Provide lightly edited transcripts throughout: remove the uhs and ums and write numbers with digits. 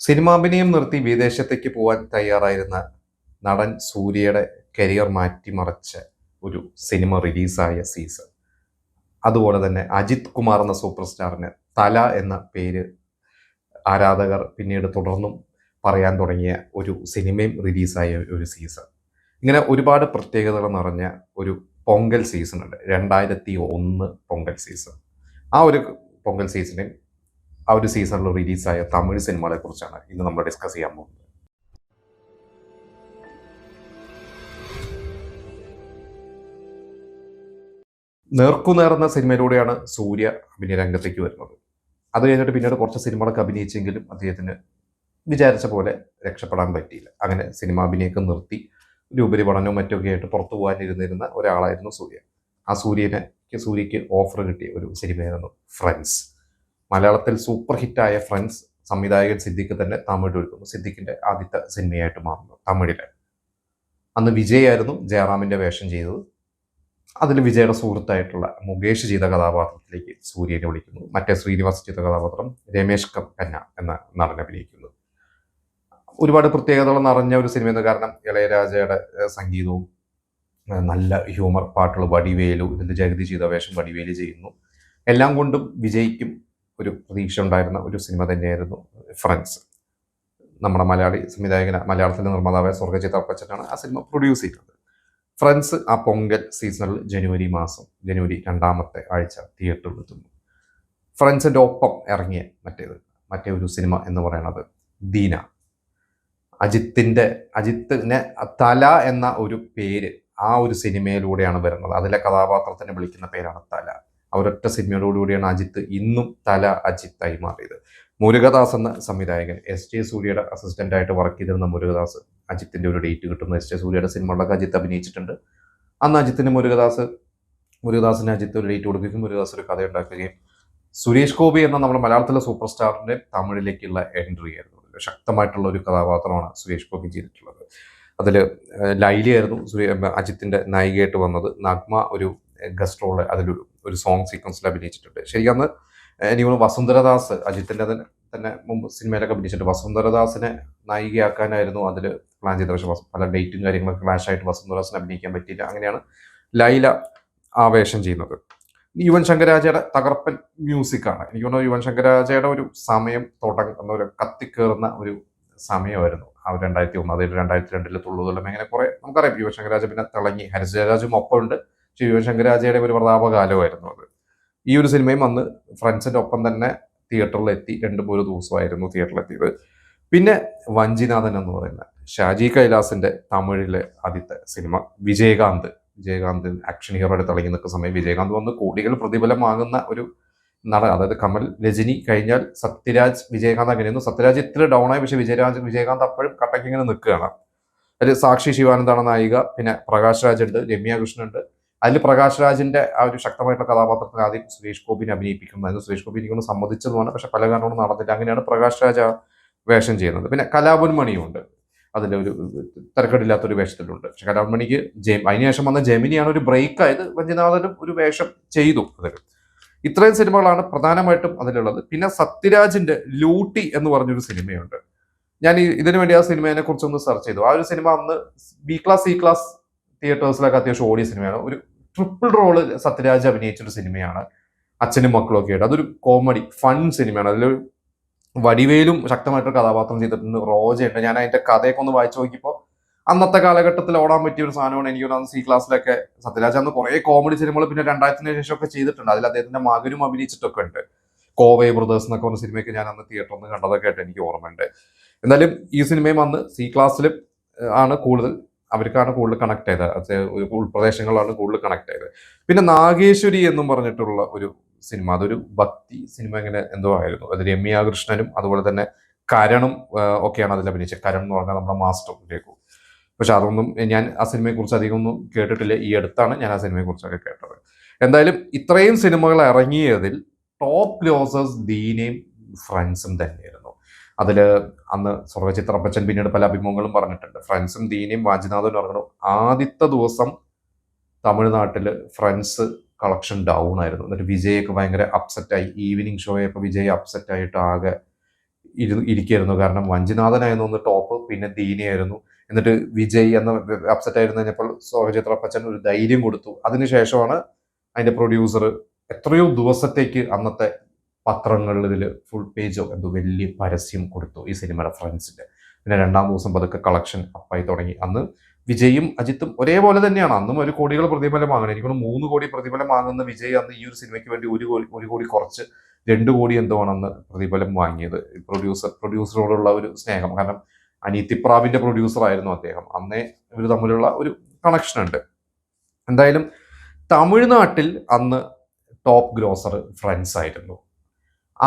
സിനിമാഭിനയം നിർത്തി വിദേശത്തേക്ക് പോകാൻ തയ്യാറായിരുന്ന നടൻ സൂര്യയുടെ കരിയർ മാറ്റിമറിച്ച ഒരു സിനിമ റിലീസായ സീസൺ. അതുപോലെ തന്നെ അജിത് കുമാർ എന്ന സൂപ്പർ സ്റ്റാറിന് തല എന്ന പേര് ആരാധകർ പിന്നീട് തുടർന്നും പറയാൻ തുടങ്ങിയ ഒരു സിനിമയും റിലീസായ ഒരു സീസൺ. ഇങ്ങനെ ഒരുപാട് പ്രത്യേകതകൾ നിറഞ്ഞ ഒരു പൊങ്കൽ സീസൺ ഉണ്ട്. 2001 പൊങ്കൽ സീസൺ. ആ ഒരു പൊങ്കൽ സീസണിൽ ആ ഒരു സീസണിൽ റിലീസായ തമിഴ് സിനിമകളെ കുറിച്ചാണ് ഇന്ന് നമ്മൾ ഡിസ്കസ് ചെയ്യാൻ പോകുന്നത്. നേർക്കുനേർ എന്ന സിനിമയിലൂടെയാണ് സൂര്യ അഭിനയ രംഗത്തേക്ക് വരുന്നത്. അത് കഴിഞ്ഞിട്ട് പിന്നീട് കുറച്ച് സിനിമകളൊക്കെ അഭിനയിച്ചെങ്കിലും അദ്ദേഹത്തിന് വിചാരിച്ച പോലെ രക്ഷപ്പെടാൻ പറ്റിയില്ല. അങ്ങനെ സിനിമാഭിനയൊക്കെ നിർത്തി ഒരു ഉപരിപഠനവും മറ്റൊക്കെ ആയിട്ട് പുറത്തു പോകാനിരുന്നിരുന്ന ഒരാളായിരുന്നു സൂര്യ. ആ സൂര്യക്ക് ഓഫർ കിട്ടിയ ഒരു സിനിമയായിരുന്നു ഫ്രണ്ട്സ്. മലയാളത്തിൽ സൂപ്പർ ഹിറ്റായ ഫ്രണ്ട്സ് സംവിധായകൻ സിദ്ദിഖ് തന്നെ തമിഴ് ഒരുക്കുന്നു. സിദ്ദിഖിന്റെ ആദ്യത്തെ സിനിമയായിട്ട് മാറുന്നു തമിഴിലെ. അന്ന് വിജയായിരുന്നു ജയറാമിന്റെ വേഷം ചെയ്തത്. അതിൽ വിജയുടെ സുഹൃത്തായിട്ടുള്ള മുകേഷ് ചെയ്ത കഥാപാത്രത്തിലേക്ക് സൂര്യനെ വിളിക്കുന്നു. മറ്റേ ശ്രീനിവാസ് ചെയ്ത കഥാപാത്രം രമേശ് കന്ന എന്ന നടൻ അഭിനയിക്കുന്നു. ഒരുപാട് പ്രത്യേകതകൾ നിറഞ്ഞ ഒരു സിനിമയെന്ന്. കാരണം ഇളയരാജയുടെ സംഗീതവും നല്ല ഹ്യൂമർ പാട്ടുകൾ, വടിവേലു ഇതിൽ ജഗതി ചെയ്ത വേഷം വടിവേലു ചെയ്യുന്നു. എല്ലാം കൊണ്ടും വിജയ്ക്കും ഒരു പ്രതീക്ഷ ഉണ്ടായിരുന്ന ഒരു സിനിമ തന്നെയായിരുന്നു ഫ്രണ്ട്സ്. നമ്മുടെ മലയാളി സംവിധായകന മലയാളത്തിലെ നിർമ്മാതാവായ സ്വർഗജിത്ത് അപ്പച്ചനാണ് ആ സിനിമ പ്രൊഡ്യൂസ് ചെയ്യുന്നത്. ഫ്രണ്ട്സ് ആ പൊങ്കൽ സീസണിൽ ജനുവരി 2ാമത്തെ ആഴ്ച തിയേറ്ററിൽ എത്തുന്നു. ഫ്രണ്ട്സിൻ്റെ ഒപ്പം ഇറങ്ങിയ മറ്റേ ഒരു സിനിമ എന്ന് പറയുന്നത് ദീന. അജിത്തിനെ തല എന്ന ഒരു പേര് ആ ഒരു സിനിമയിലൂടെയാണ് വരുന്നത്. അതിലെ കഥാപാത്രത്തിനെ വിളിക്കുന്ന പേരാണ് തല. അവരൊറ്റ സിനിമയോടുകൂടിയാണ് അജിത്ത് ഇന്നും തല അജിത്തായി മാറിയത്. മുരുകദാസ് എന്ന സംവിധായകൻ എസ്.ജെ. സൂര്യയുടെ അസിസ്റ്റന്റായിട്ട് വർക്ക് ചെയ്തിരുന്ന മുരുകദാസ് അജിത്തിന്റെ ഒരു ഡേറ്റ് കിട്ടുന്നു. എസ്.ജെ. സൂര്യയുടെ സിനിമകളിലൊക്കെ അജിത്ത് അഭിനയിച്ചിട്ടുണ്ട്. അന്ന് അജിത്തിന് മുരുകദാസിന് അജിത്ത് ഒരു ഡേറ്റ് കൊടുക്കുകയും മുരുകദാസ് ഒരു കഥ ഉണ്ടാക്കുകയും സുരേഷ് ഗോപി എന്ന നമ്മുടെ മലയാളത്തിലെ സൂപ്പർ സ്റ്റാറിന്റെ തമിഴിലേക്കുള്ള എൻട്രി ആയിരുന്നു. ശക്തമായിട്ടുള്ള ഒരു കഥാപാത്രമാണ് സുരേഷ് ഗോപി ചെയ്തിട്ടുള്ളത്. അതിൽ ലൈലിയായിരുന്നു അജിത്തിന്റെ നായികയായിട്ട് വന്നത്. നഗ്മ ഒരു ഗസ്റ്റ് റോള് അതിലൊരു സോങ് സീക്വൻസിൽ അഭിനയിച്ചിട്ടുണ്ട്. ശരിക്കും എനിക്ക് വസുന്ധരദാസ് അജിത്തിന്റെ തന്നെ മുമ്പ് സിനിമയിലൊക്കെ അഭിനയിച്ചിട്ടുണ്ട്. വസുന്ധരദാസിനെ നായികയാക്കാനായിരുന്നു അതിൽ പ്ലാൻ ചെയ്തത്. പക്ഷെ പല ഡേറ്റും കാര്യങ്ങളൊക്കെ ക്ലാഷ് ആയിട്ട് വസുന്ധരദാസിനെ അഭിനയിക്കാൻ പറ്റിയില്ല. അങ്ങനെയാണ് ലൈല ആവേശം ചെയ്യുന്നത്. യുവൻ ശങ്കർ രാജയുടെ തകർപ്പൻ മ്യൂസിക്കാണ്. എനിക്ക് തോന്നുന്നു യുവൻ ശങ്കർ രാജയുടെ ഒരു സമയം തുടങ്ങുന്ന ഒരു കത്തിക്കേറുന്ന ഒരു സമയമായിരുന്നു ആ 2001. അതായത് 2002 തുള്ളുതലം അങ്ങനെ കുറെ നമുക്കറിയാം. യുവൻ ശങ്കർ രാജ പിന്നെ തിളങ്ങി, ഹരിജയരാജും ഒപ്പമുണ്ട്. പക്ഷെ യുവൻ ശങ്കർ രാജയുടെ ഒരു പ്രതാപകാലമായിരുന്നു അത്. ഈ ഒരു സിനിമയും അന്ന് ഫ്രണ്ട്സിന്റെ ഒപ്പം തന്നെ തിയേറ്ററിലെത്തി. 2-3 ദിവസമായിരുന്നു തിയേറ്ററിലെത്തിയത്. പിന്നെ വഞ്ചിനാഥൻ എന്ന് പറയുന്ന ഷാജി കൈലാസിന്റെ തമിഴിലെ ആദ്യത്തെ സിനിമ വിജയകാന്ത് ആക്ഷൻ ഹീറോയുടെ തിളങ്ങി നിൽക്കുന്ന സമയം വിജയകാന്ത് വന്ന് കോടികൾ പ്രതിഫലം വാങ്ങുന്ന ഒരു നടൻ. അതായത് കമൽ, രജനി കഴിഞ്ഞാൽ സത്യരാജ്, വിജയകാന്ത് അങ്ങനെയൊന്നും. സത്യരാജ് ഇത്ര ഡൗൺ ആയി, പക്ഷെ വിജയകാന്ത് അപ്പോഴും കട്ടയ്ക്ക് ഇങ്ങനെ നിൽക്കുകയാണ്. അതിൽ സാക്ഷി ശിവാനന്ദാണ് നായിക. പിന്നെ പ്രകാശ് രാജ് ഉണ്ട്, രമ്യ കൃഷ്ണൻ ഉണ്ട്. അതിൽ പ്രകാശ് രാജിന്റെ ആ ഒരു ശക്തമായിട്ടുള്ള കഥാപാത്രത്തിന് ആദ്യം സുരേഷ് ഗോപിനെ അഭിനയിപ്പിക്കുന്നത്. സുരേഷ് ഗോപി എനിക്കൊന്ന് സമ്മതിച്ചതുമാണ്, പക്ഷെ പല കാരണങ്ങളും നടന്നില്ല. അങ്ങനെയാണ് പ്രകാശ് രാജ് വേഷം ചെയ്യുന്നത്. പിന്നെ കലാഭവൻ മണിയുണ്ട് അതിലൊരു തിരക്കടില്ലാത്തൊരു വേഷത്തിലുണ്ട്. പക്ഷെ കലാഭവൻ മണിക്ക് അതിനുശേഷം വന്ന ജെമിനിയാണ് ഒരു ബ്രേക്ക് ആയത്. വഞ്ചിനാഥനും ഒരു വേഷം ചെയ്തു അതിൽ. ഇത്രയും സിനിമകളാണ് പ്രധാനമായിട്ടും അതിലുള്ളത്. പിന്നെ സത്യരാജിന്റെ ലൂട്ടി എന്ന് പറഞ്ഞൊരു സിനിമയുണ്ട്. ഞാൻ ഇതിനു വേണ്ടി ആ സിനിമയെ കുറിച്ചൊന്ന് സെർച്ച് ചെയ്തു. ആ ഒരു സിനിമ അന്ന് ബി ക്ലാസ് സി ക്ലാസ് തിയേറ്റേഴ്സിലൊക്കെ അത്യാവശ്യം ഓടിയ സിനിമയാണ്. ഒരു ട്രിപ്പിൾ റോള് സത്യരാജ് അഭിനയിച്ചൊരു സിനിമയാണ്. അച്ഛനും മക്കളും ഒക്കെ ആയിട്ട് അതൊരു കോമഡി ഫൺ സിനിമയാണ്. അതിലൊരു വടിവേലും ശക്തമായിട്ടൊരു കഥാപാത്രം ചെയ്തിട്ടുണ്ട്. റോജയുണ്ട്. ഞാൻ അതിന്റെ കഥയൊക്കെ ഒന്ന് വായിച്ചു നോക്കിയപ്പോൾ അന്നത്തെ കാലഘട്ടത്തിൽ ഓടാൻ പറ്റിയ ഒരു സാധനമാണ്. എനിക്ക് തോന്നുന്നത് സി ക്ലാസ്സിലൊക്കെ സത്യരാജ് അന്ന് കുറെ കോമഡി സിനിമകൾ പിന്നെ 2000-ന് ശേഷമൊക്കെ ചെയ്തിട്ടുണ്ട്. അതിൽ അദ്ദേഹത്തിന്റെ മകനും അഭിനയിച്ചിട്ടൊക്കെ ഉണ്ട്. കോവേ ബ്രദേഴ്സ് എന്നൊക്കെ പറഞ്ഞ സിനിമയൊക്കെ ഞാൻ അന്ന് തിയേറ്ററിൽ നിന്ന് കണ്ടതൊക്കെ ആയിട്ട് എനിക്ക് ഓർമ്മയുണ്ട്. എന്നാലും ഈ സിനിമയും അന്ന് സി ക്ലാസ്സിലും ആണ് കൂടുതൽ, അവർക്കാണ് കൂടുതൽ കണക്ട് ചെയ്തത്. ഉൾപ്രദേശങ്ങളാണ് കൂടുതൽ കണക്ട് ചെയ്തത്. പിന്നെ നാഗേശ്വരി എന്നും പറഞ്ഞിട്ടുള്ള ഒരു സിനിമ, അതൊരു ഭക്തി സിനിമ ഇങ്ങനെ എന്തോ ആയിരുന്നു. അത് രമ്യ കൃഷ്ണനും അതുപോലെ തന്നെ കരണും ഒക്കെയാണ് അതിൽ അഭിനയിച്ചത്. കരൺ എന്ന് പറഞ്ഞാൽ നമ്മുടെ മാസ്റ്റർ രഘു. പക്ഷെ അതൊന്നും ഞാൻ ആ സിനിമയെ കുറിച്ച് അധികം ഒന്നും കേട്ടിട്ടില്ല. ഈ അടുത്താണ് ഞാൻ ആ സിനിമയെ കുറിച്ചൊക്കെ കേട്ടത്. എന്തായാലും ഇത്രയും സിനിമകൾ ഇറങ്ങിയതിൽ ടോപ്പ് ലോസേഴ്സ് ദീനയും ഫ്രണ്ട്സും തന്നെയായിരുന്നു. അതിൽ അന്ന് സ്വർഗചിത്രപ്പച്ചൻ പിന്നീട് പല അഭിമുഖങ്ങളും പറഞ്ഞിട്ടുണ്ട്. ഫ്രണ്ട്സും ദീനയും വാഞ്ചിനാഥനും ഇറങ്ങണം. ആദ്യത്തെ ദിവസം തമിഴ്നാട്ടിൽ ഫ്രണ്ട്സ് കളക്ഷൻ ഡൗൺ ആയിരുന്നു. എന്നിട്ട് വിജയൊക്കെ ഭയങ്കര അപ്സെറ്റായി. ഈവനിങ് ഷോയൊക്കെ വിജയ് അപ്സെറ്റ് ആയിട്ട് ആകെ ഇരിക്കുകയായിരുന്നു. കാരണം വഞ്ചിനാഥനായിരുന്നു ഒന്ന് ടോപ്പ്, പിന്നെ ദീനയായിരുന്നു. എന്നിട്ട് വിജയ് എന്ന അപ്സെറ്റ് ആയിരുന്നു കഴിഞ്ഞപ്പോൾ സോഹചിത്രപ്പച്ചൻ ഒരു ധൈര്യം കൊടുത്തു. അതിനുശേഷമാണ് അതിന്റെ പ്രൊഡ്യൂസർ എത്രയോ ദിവസത്തേക്ക് അന്നത്തെ പത്രങ്ങളിൽ ഇതിൽ ഫുൾ പേജോ എന്തോ വലിയ പരസ്യം കൊടുത്തു ഈ സിനിമയുടെ ഫ്രണ്ട്സിന്റെ. പിന്നെ രണ്ടാം ദിവസം പതുക്കെ കളക്ഷൻ അപ്പായി തുടങ്ങി. അന്ന് വിജയും അജിത്തും ഒരേപോലെ തന്നെയാണ്. അന്നും ഒരു കോടികൾ പ്രതിഫലം വാങ്ങണം. എനിക്കൊന്ന് 3 കോടി പ്രതിഫലം വാങ്ങുന്ന വിജയ് അന്ന് ഈ ഒരു സിനിമയ്ക്ക് വേണ്ടി 1 കോടി കുറച്ച് 2 കോടി എന്തോ ആണ് അന്ന് പ്രതിഫലം വാങ്ങിയത്. പ്രൊഡ്യൂസറോടുള്ള ഒരു സ്നേഹം. കാരണം അനീതിപ്രാവിന്റെ പ്രൊഡ്യൂസർ ആയിരുന്നു അദ്ദേഹം. അന്നേ ഇവർ തമ്മിലുള്ള ഒരു കണക്ഷൻ ഉണ്ട്. എന്തായാലും തമിഴ്നാട്ടിൽ അന്ന് ടോപ്പ് ഗ്രോസർ ഫ്രണ്ട്സ് ആയിരുന്നു.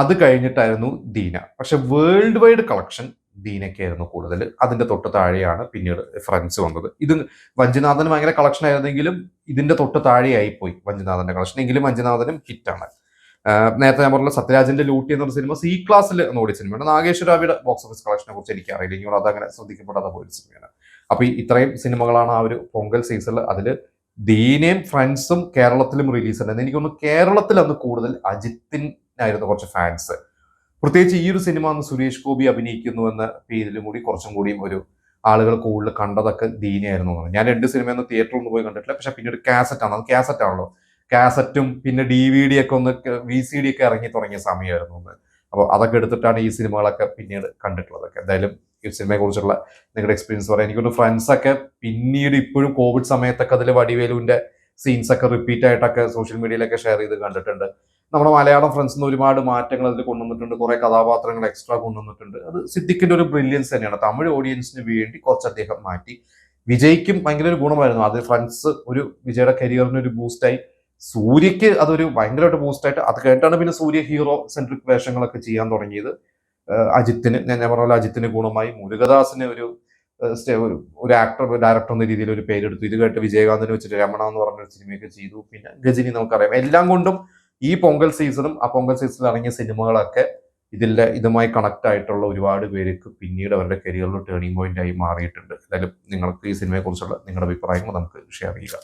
അത് കഴിഞ്ഞിട്ടായിരുന്നു ദീന. പക്ഷെ വേൾഡ് വൈഡ് കളക്ഷൻ ദീനയ്ക്കായിരുന്നു കൂടുതൽ. അതിന്റെ തൊട്ട് താഴെയാണ് പിന്നീട് ഫ്രണ്ട്സ് വന്നത്. ഇത് വഞ്ചിനാഥന് ഭയങ്കര കളക്ഷൻ ആയിരുന്നെങ്കിലും ഇതിന്റെ തൊട്ട് താഴെയായി പോയി വഞ്ചിനാഥന്റെ കളക്ഷൻ. എങ്കിലും വഞ്ചിനാഥനും ഹിറ്റാണ്. നേരത്തെ ഞാൻ പറഞ്ഞ സത്യരാജന്റെ ലൂട്ടി എന്നൊരു സിനിമ സി ക്ലാസ്സിൽ ഓടിയ സിനിമയാണ്. നാഗേശ്വരാവിയുടെ ബോക്സ് ഓഫീസ് കളക്ഷനെ കുറിച്ച് എനിക്കറിയില്ല. ഇനി അതങ്ങനെ ശ്രദ്ധിക്കപ്പെടാതെ പോയൊരു സിനിമയാണ്. അപ്പൊ ഇത്രയും സിനിമകളാണ് ആ ഒരു പൊങ്കൽ സീസണിൽ. അതിൽ ദീനയും ഫ്രണ്ട്സും കേരളത്തിലും റിലീസ് ഉണ്ടായിരുന്നു. എനിക്കൊന്ന് കേരളത്തിൽ അന്ന് കൂടുതൽ അജിത്തിനായിരുന്നു കുറച്ച് ഫാൻസ്. പ്രത്യേകിച്ച് ഈ ഒരു സിനിമ അന്ന് സുരേഷ് ഗോപി അഭിനയിക്കുന്നു എന്ന പേരിലും കൂടി കുറച്ചും കൂടിയും ഒരു ആളുകൾ കൂടുതൽ കണ്ടതൊക്കെ ദീനയായിരുന്നു. ഞാൻ 2 സിനിമയൊന്നും തിയേറ്ററിൽ ഒന്നും പോയി കണ്ടിട്ടില്ല. പക്ഷെ പിന്നീട് കാസറ്റാണ്. അത് കാസറ്റ് ആണല്ലോ. കാസറ്റും പിന്നെ DVD ഒക്കെ ഒന്ന് VCD ഒക്കെ ഇറങ്ങി തുടങ്ങിയ സമയമായിരുന്നു അന്ന്. അപ്പോൾ അതൊക്കെ എടുത്തിട്ടാണ് ഈ സിനിമകളൊക്കെ പിന്നീട് കണ്ടിട്ടുള്ളതൊക്കെ. എന്തായാലും ഈ സിനിമയെ കുറിച്ചുള്ള നിങ്ങളുടെ എക്സ്പീരിയൻസ് പറയാം. എനിക്കൊന്ന് ഫ്രണ്ട്സ് ഒക്കെ പിന്നീട് ഇപ്പോഴും കോവിഡ് സമയത്തൊക്കെ അതിൽ വടിവേലുവിന്റെ സീൻസ് ഒക്കെ റിപ്പീറ്റ് ആയിട്ടൊക്കെ സോഷ്യൽ മീഡിയയിലൊക്കെ ഷെയർ ചെയ്ത് കണ്ടിട്ടുണ്ട്. നമ്മുടെ മലയാളം ഫ്രണ്ട്സിന് ഒരുപാട് മാറ്റങ്ങൾ അതിൽ കൊണ്ടുവന്നിട്ടുണ്ട്. കുറെ കഥാപാത്രങ്ങൾ എക്സ്ട്രാ കൊണ്ടുവന്നിട്ടുണ്ട്. അത് സിദ്ദിഖിന്റെ ഒരു ബ്രില്യൻസ് തന്നെയാണ്. തമിഴ് ഓഡിയൻസിന് വേണ്ടി കുറച്ച് അദ്ദേഹം മാറ്റി. വിജയ്ക്കും ഭയങ്കര ഒരു ഗുണമായിരുന്നു. അത് ഫ്രണ്ട്സ് ഒരു വിജയുടെ കരിയറിന് ഒരു ബൂസ്റ്റായി. സൂര്യക്ക് അതൊരു ഭയങ്കരമായിട്ട് ബൂസ്റ്റായിട്ട്. അത് കഴിഞ്ഞിട്ടാണ് പിന്നെ സൂര്യ ഹീറോ സെൻട്രിക് വേഷങ്ങളൊക്കെ ചെയ്യാൻ തുടങ്ങിയത്. അജിത്തിന് ഞാൻ പറഞ്ഞ പോലെ അജിത്തിന് ഗുണമായി. മുരുകദാസിന് ഒരു ആക്ടർ ഡയറക്ടർ എന്ന രീതിയിൽ ഒരു പേരെടുത്തു. ഇത് കേട്ട് വിജയകാന്തിനെ വെച്ചിട്ട് രമണ എന്ന് പറഞ്ഞൊരു സിനിമയൊക്കെ ചെയ്തു. പിന്നെ ഗജനി നമുക്കറിയാം. എല്ലാം കൊണ്ടും ഈ പൊങ്കൽ സീസണും ആ പൊങ്കൽ സീസണിൽ ഇറങ്ങിയ സിനിമകളൊക്കെ ഇതുമായി കണക്ട് ആയിട്ടുള്ള ഒരുപാട് പേർക്ക് പിന്നീട് അവരുടെ കരിയറിൽ ടേണിംഗ് പോയിന്റ് ആയി മാറിയിട്ടുണ്ട്. എന്തായാലും നിങ്ങൾക്ക് ഈ സിനിമയെ കുറിച്ചുള്ള നിങ്ങളുടെ അഭിപ്രായങ്ങൾ നമുക്ക് ഷെയർ ചെയ്യുക.